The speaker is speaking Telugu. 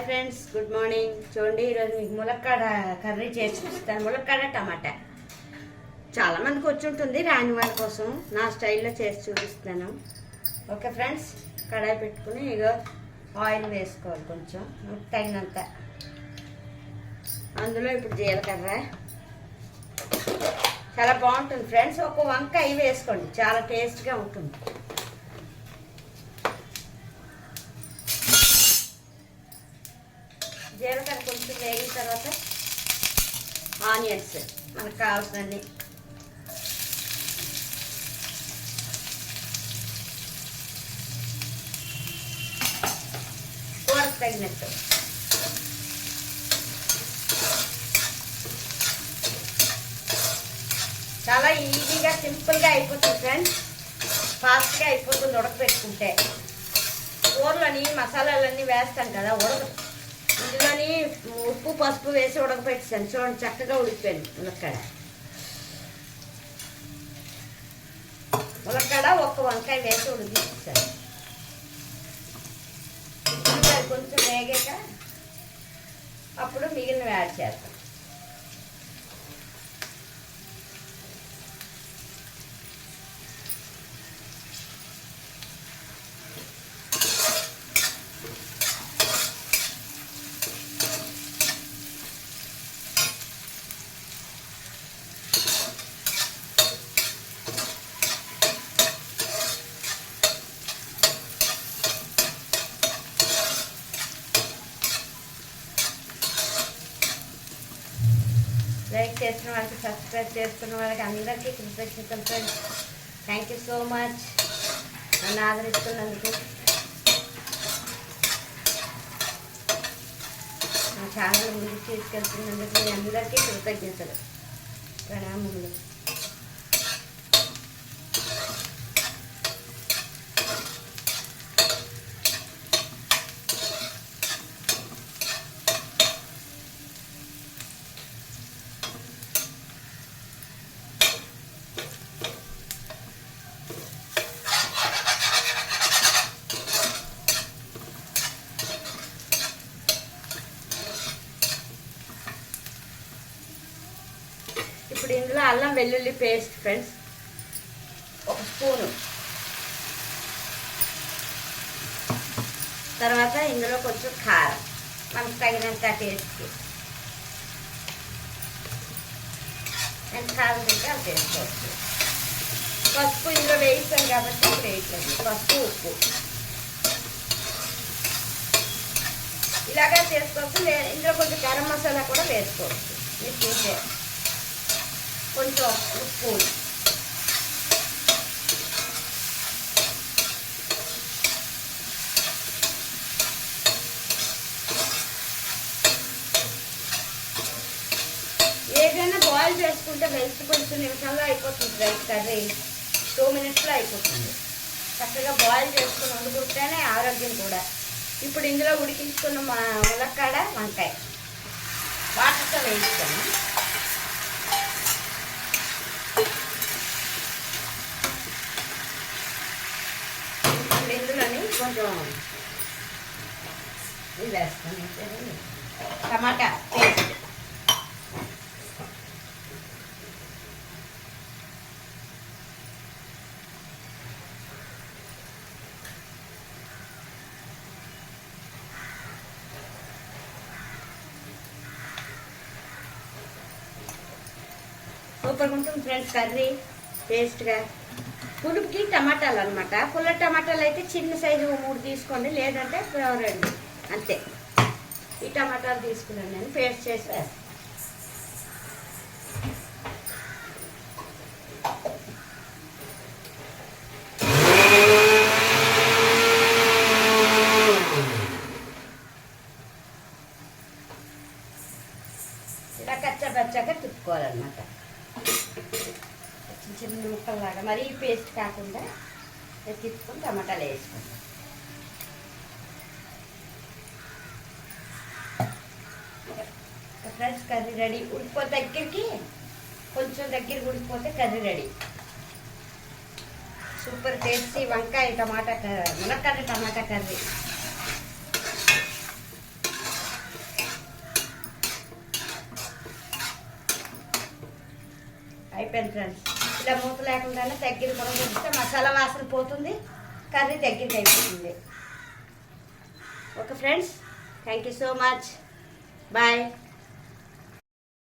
Friends, good morning. చూడండి, ఈరోజు మీకు ములక్కాడ కర్రీ చేసి చూపిస్తాను. ములక్కాడ టమాటా చాలా మందికి వచ్చి ఉంటుంది, రాని వాళ్ళ కోసం నా స్టైల్లో చేసి చూపిస్తాను. ఓకే ఫ్రెండ్స్, కడాయి పెట్టుకుని ఇగో ఆయిల్ వేసుకోవాలి కొంచెం తగినంత. అందులో ఇప్పుడు జీలకర్ర చాలా బాగుంటుంది ఫ్రెండ్స్. ఒక వంకాయ వేసుకోండి, చాలా టేస్ట్గా ఉంటుంది. జీలకర్ర కొంచెం వేగిన తర్వాత ఆనియన్స్ మనకు కావాల్సినవి, కూరకు తగినట్టు. చాలా ఈజీగా సింపుల్గా అయిపోతుంది ఫ్రెండ్స్, ఫాస్ట్గా అయిపోతుంది ఉడకపెట్టుకుంటే. కూరలని మసాలాలన్నీ వేస్తాం కదా, ఇందులోని ఉప్పు పసుపు వేసి ఉడకపెట్టాను. చూడండి, చక్కగా ఉడికిపోయింది ములక్కాడ. ఒక్క వంకాయ వేసి ఉడికిస్తాను. కొంచెం వేగాక అప్పుడు మిగిలిన యాడ్ చేస్తాను. లైక్ చేస్తున్న వాళ్ళకి, సబ్స్క్రైబ్ చేస్తున్న వాళ్ళకి అందరికీ కృతజ్ఞతలు friends. Thank you so much నన్ను ఆదరిస్తున్నందుకు. నా ఛానల్ ముందుకు తీసుకెళ్తున్నందుకు మీ అందరికీ కృతజ్ఞతలు, ప్రణామములు. ఇప్పుడు ఇందులో అల్లం వెల్లుల్లి పేస్ట్ ఫ్రెండ్స్ ఒక స్పూను. తర్వాత ఇందులో కొంచెం కారం మనకు తగినంత టేస్ట్కి. ఎంత కారం తింటే అది వేసుకోవచ్చు. పసుపు ఇందులో వేయిస్తాం కాబట్టి వేయట్లేదు. పసుపు, ఉప్పు ఇలాగా చేసుకోవచ్చు. ఇందులో కొంచెం గరం మసాలా కూడా వేసుకోవచ్చు. మీరు చూసే కొంచెం ఉప్పు, ఏదైనా బాయిల్ చేసుకుంటే వెజిటబుల్స్ నిమిషాల్లో అయిపోతుంది. రైస్ కర్రీ 2 minutesలో అయిపోతుంది. చక్కగా బాయిల్ చేసుకుని వండుకుంటేనే ఆరోగ్యం కూడా. ఇప్పుడు ఇందులో ఉడికించుకున్న ములక్కాడ వంకాయ వాటర్తో వేయిస్తాను. ఇందులోని కొంచెం ఇది వేస్తాను, టమాటా పేస్ట్. సూపర్గా ఉంటుంది ఫ్రెండ్స్ కర్రీ, టేస్ట్గా. పులుపుకి టమాటాలు అనమాట. పుల్ల టమాటాలు అయితే చిన్న సైజు 3 తీసుకోండి, లేదంటే 2 అంతే. ఈ టమాటాలు తీసుకున్నాను నేను, పేస్ట్ చేసి వేస్తాను. ఇలా కచ్చపచ్చగా తిప్పుకోవాలన్నమాట, చిన్న ముక్కల్లాగా. మరీ పేస్ట్ కాకుండా తిప్పుకొని టమాటాలు వేసుకోండి. Friends curry ready. ఉడికిపోతే దగ్గరికి కొంచెం ఉడికిపోతే కర్రీ రెడీ. సూపర్ టేస్టీ వంకాయ టమాటా ములక్కాడ టమాటా కర్రీ. అయిపోయింది ఫ్రెండ్స్. ఇలా మూత లేకుండానే దగ్గర కూడా ఉంచితే మసాలా వాసన పోతుంది, కర్రీ దగ్గరికి అయిపోతుంది. Okay friends, thank you so much. Bye.